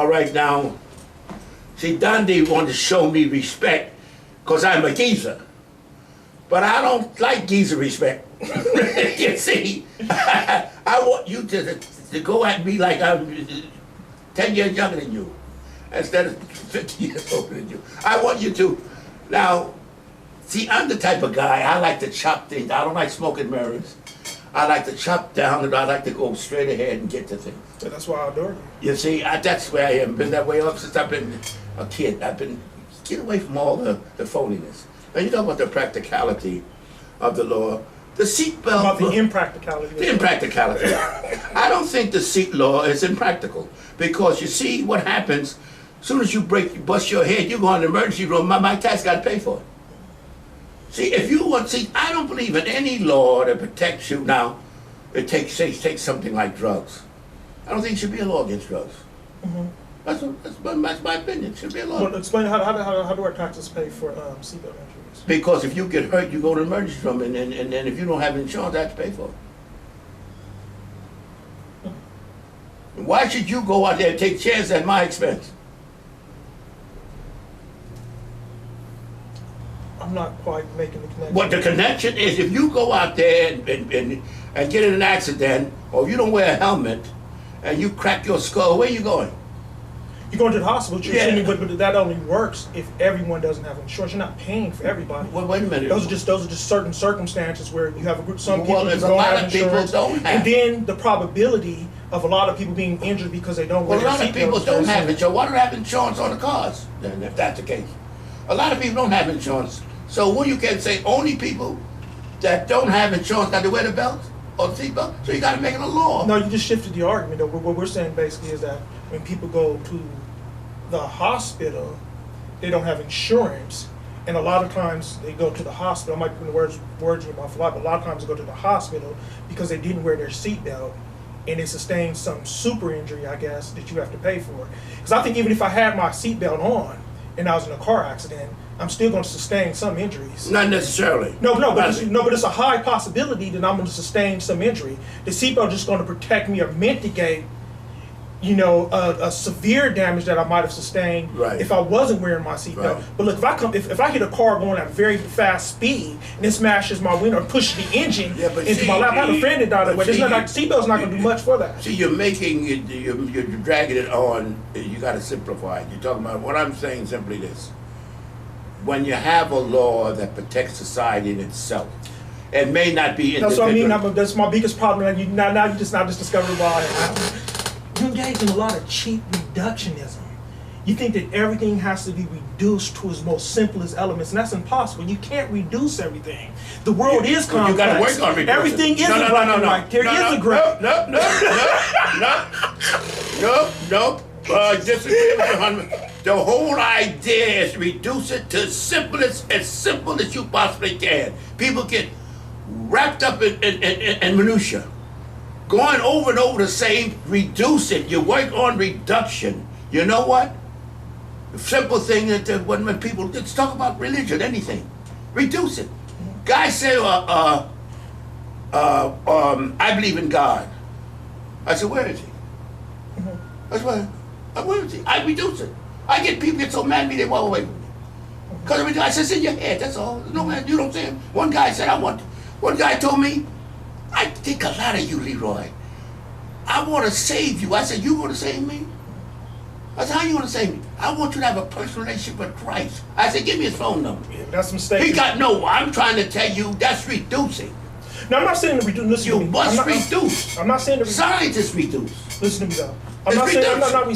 All right, now, see, Dondi wanted to show me respect because I'm a geezer. But I don't like geezer respect. You see, I want you to go at me like I'm 10 years younger than you instead of 50 years older than you. I want you to. Now, see, I'm the type of guy, I like to chop things. I don't like smoking mirrors. I like to chop down and I like to go straight ahead and get to things. So that's why I adore you. You see, that's where I am. Been that way ever since I've been a kid. I've been, get away from all the phoniness. Now you talk about the practicality of the law. The seatbelt. About the impracticality. The impracticality. I don't think the seat law is impractical because you see what happens. As soon as you bust your head, you go in the emergency room. My tax got to pay for it. See, if you want, see, I don't believe in any law that protects you. Now, it takes something like drugs. I don't think it should be a law against drugs. Mm-hmm. That's my opinion. It should be a law. Well, explain how do our taxes pay for seatbelt injuries? Because if you get hurt, you go to the emergency room, and if you don't have insurance, I have to pay for it. Mm-hmm. Why should you go out there and take chances at my expense? I'm not quite making the connection. What the connection is, if you go out there and get in an accident, or you don't wear a helmet, and you crack your skull, where you going? You're going to the hospital, Yeah. but that only works if everyone doesn't have insurance. You're not paying for everybody. Well, wait a minute. Those are just certain circumstances where you have a group. Some Well, people there's just a don't lot have of people insurance, don't have. and then the probability of a lot of people being injured because they don't wear Well, a lot of people seatbelts don't is have insurance. Why don't they have insurance on the cars? Then, if that's the case, a lot of people don't have insurance. So what you can say, only people that don't have insurance got to wear the belt or the seatbelt. So you got to make it a law. No, you just shifted the argument. Though. What we're saying basically is that when people go to the hospital, they don't have insurance, and a lot of times they go to the hospital. I might put the words in your mouth a lot, but a lot of times they go to the hospital because they didn't wear their seatbelt, and they sustained some super injury, I guess, that you have to pay for. Because I think even if I had my seatbelt on and I was in a car accident, I'm still going to sustain some injuries. Not necessarily. But it's a high possibility that I'm going to sustain some injury. The seatbelt is just going to protect me or mitigate, a severe damage that I might have sustained if I wasn't wearing my seatbelt. Right. But look, if I hit a car going at very fast speed and it smashes my window or pushes the engine into my lap, I have a friend that died that way. Seatbelt's not going to do much for that. See, you're dragging it on. You got to simplify it. You're talking about what I'm saying. Simply this: when you have a law that protects society in itself, it may not be individual. That's what I mean. That's my biggest problem. Now you just discovered why. You engage in a lot of cheap reductionism. You think that everything has to be reduced to its most simplest elements, and that's impossible. You can't reduce everything. The world is complex. You got to work on reducing. Everything is a black and white. There is a gray. No. Disagree with you, honey. The whole idea is reduce it to as simple as you possibly can. People get wrapped up in minutia. Going over and over the same, reduce it. You work on reduction. You know what? The simple thing that when people, let's talk about religion, anything. Reduce it. Guys say, I believe in God. I said, where is he? That's why. Where is he? I reduce it. People get so mad at me, they walk away from me. Because I said, it's in your head, that's all. No man, you don't say it. One guy told me, I think a lot of you, Leroy. I want to save you. I said, you want to save me? I said, how you want to save me? I want you to have a personal relationship with Christ. I said, give me his phone number. Yeah, that's a mistake. I'm trying to tell you, that's reducing. No, I'm not saying to reduce. Listen to me. You must reduce. I'm not saying to reduce. Scientists reduce. Listen to me though. I'm not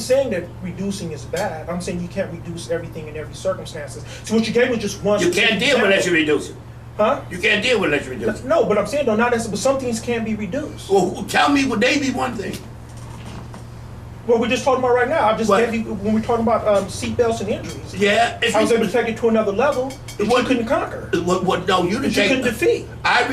saying that reducing is bad. I'm saying you can't reduce everything in every circumstances. So what you gave was just one. You can't deal with it unless you reduce it. Huh? You can't deal with it unless you reduce it. No, but I'm saying though, not necessarily. But some things can be reduced. Well, tell me, would they be one thing? Well, we're just talking about right now. I just gave you when we're talking about seatbelts and injuries. Yeah, I was able to take it to another level that you couldn't conquer. No, you couldn't defeat. I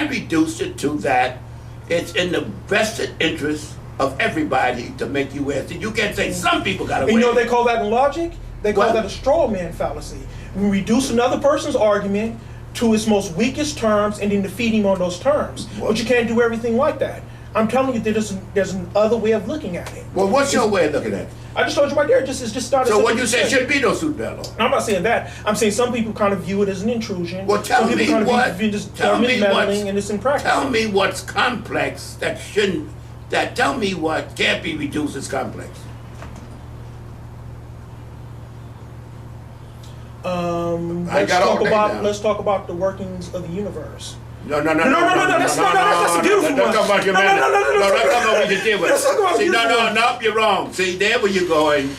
reduced it to that. It's in the vested interest of everybody to make you wear. You can't say some people got to wear. You know what they call that in logic? They call that a straw man fallacy. We reduce another person's argument to its most weakest terms and then defeat him on those terms. But you can't do everything like that. I'm telling you, there's another way of looking at it. Well, what's your way of looking at it? I just told you right there. It's just started. So what you say shouldn't be no seatbelt on? I'm not saying that. I'm saying some people kind of view it as an intrusion. Well, tell me what. Tell me meddling and it's impractical. Tell me what's complex that shouldn't. Tell me what can't be reduced as complex. Let's talk about the workings of the universe. No. That's a beautiful one. Let's talk about humanity. No, let's talk about what you did with it. See, no, you're wrong. See, there where you're going.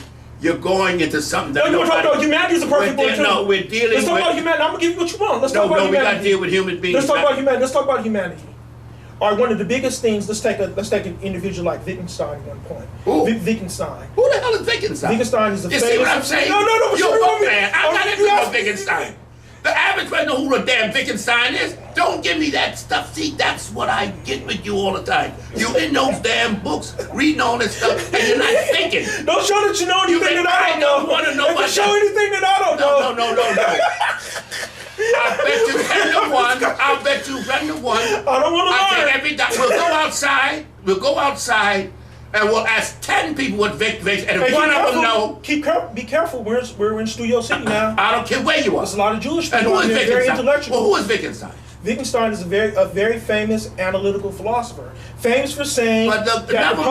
You're going into something that no, humanity is a perfect one too. No, we're dealing Let's talk about humanity. I'm gonna give you what you want. Let's talk about humanity. We got to deal with human beings. Let's talk about humanity. Let's talk about humanity. All right, one of the biggest things. Let's take an individual like Wittgenstein at one point. Who? Wittgenstein. Who the hell is Wittgenstein? Wittgenstein is a famous. You see what I'm saying? No. You're a man. I'm not into no Wittgenstein. The average person know who the damn Wittgenstein is. Don't give me that stuff. See, that's what I get with you all the time. You in those damn books, reading all this stuff, and you're not thinking. Don't show that you know anything that I don't know. Want to know about show anything that I don't know. No. I'll bet you 10 to 1. I don't want to learn. Every time we'll go outside, and we'll ask 10 people what Vic is, and if one of them know. Be careful. We're in Studio City now. I don't care where you are. There's a lot of Jewish people. And who is Wittgenstein? Very intellectual. Well, who is Wittgenstein? Wittgenstein is a very famous analytical philosopher. Famous for saying. But never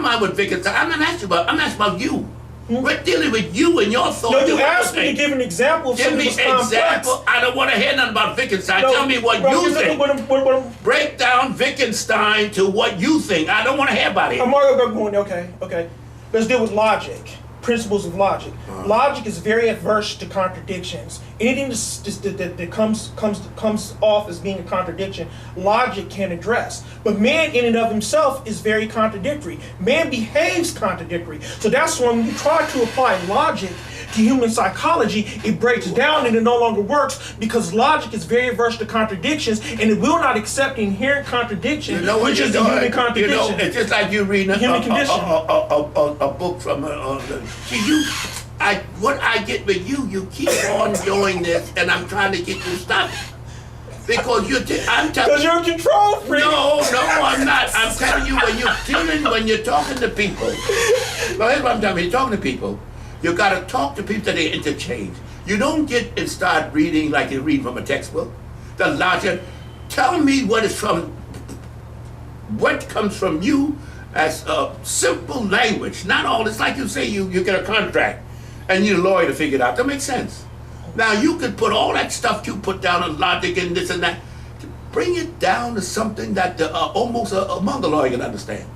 mind with Wittgenstein. I'm not asking about you. We're dealing with you and your thoughts. No, you asked me to give an example of something that's complex. Give me an example. I don't want to hear nothing about Wittgenstein. Tell me what you think. Break down Wittgenstein to what you think. I don't want to hear about it. I'm going, okay. Let's deal with logic. Principles of logic. Logic is very averse to contradictions. Anything that comes off as being a contradiction, logic can address. But man in and of himself is very contradictory. Man behaves contradictory. So that's when you try to apply logic to human psychology, it breaks down and it no longer works because logic is very averse to contradictions and it will not accept inherent contraction, which is the human contradiction. It's just like you reading a book from what I get with you keep on doing this, and I'm trying to get you to stop it. Because you're a control freak. No, I'm not. I'm telling you, when you're talking to people, here's what I'm telling you, you're talking to people, you got to talk to people that they interchange. You don't get and start reading like you read from a textbook. The logic. Tell me what comes from you as a simple language. Not all. It's like you say you get a contract and you're a lawyer to figure it out. That makes sense. Now you could put all that stuff you put down on logic and this and that. Bring it down to something that almost a mother lawyer can understand.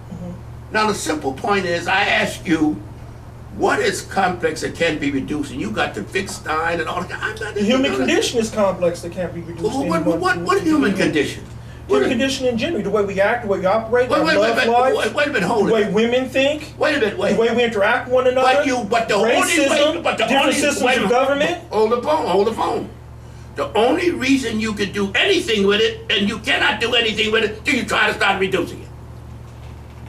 Now the simple point is, I ask you, what is complex that can be reduced? And you got the Wittgenstein and all that. The human condition is complex that can't be reduced. What human condition? Human condition in general, the way we act, the way we operate, wait a minute, hold it. The way women think, the way we interact with one another, different systems of government. Hold the phone. The only reason you can do anything with it, and you cannot do anything with it, till you try to start reducing it.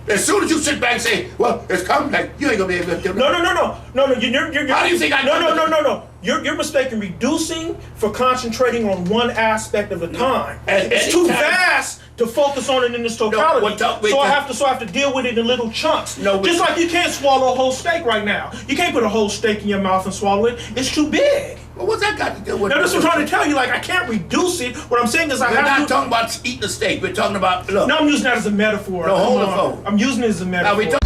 As soon as you sit back and say, well, it's complex, you ain't gonna be able to do it. No. How do you think I do it? No. You're mistaken reducing for concentrating on one aspect of the time. It's too vast to focus on it in its totality. So I have to deal with it in little chunks. Just like you can't swallow a whole steak right now. You can't put a whole steak in your mouth and swallow it. It's too big. Well, what's that got to do with it? Now, that's what I'm trying to tell you. Like, I can't reduce it. What I'm saying is We're not talking about eating a steak. We're talking about, look. No, I'm using that as a metaphor. No, hold the phone. I'm using it as a metaphor.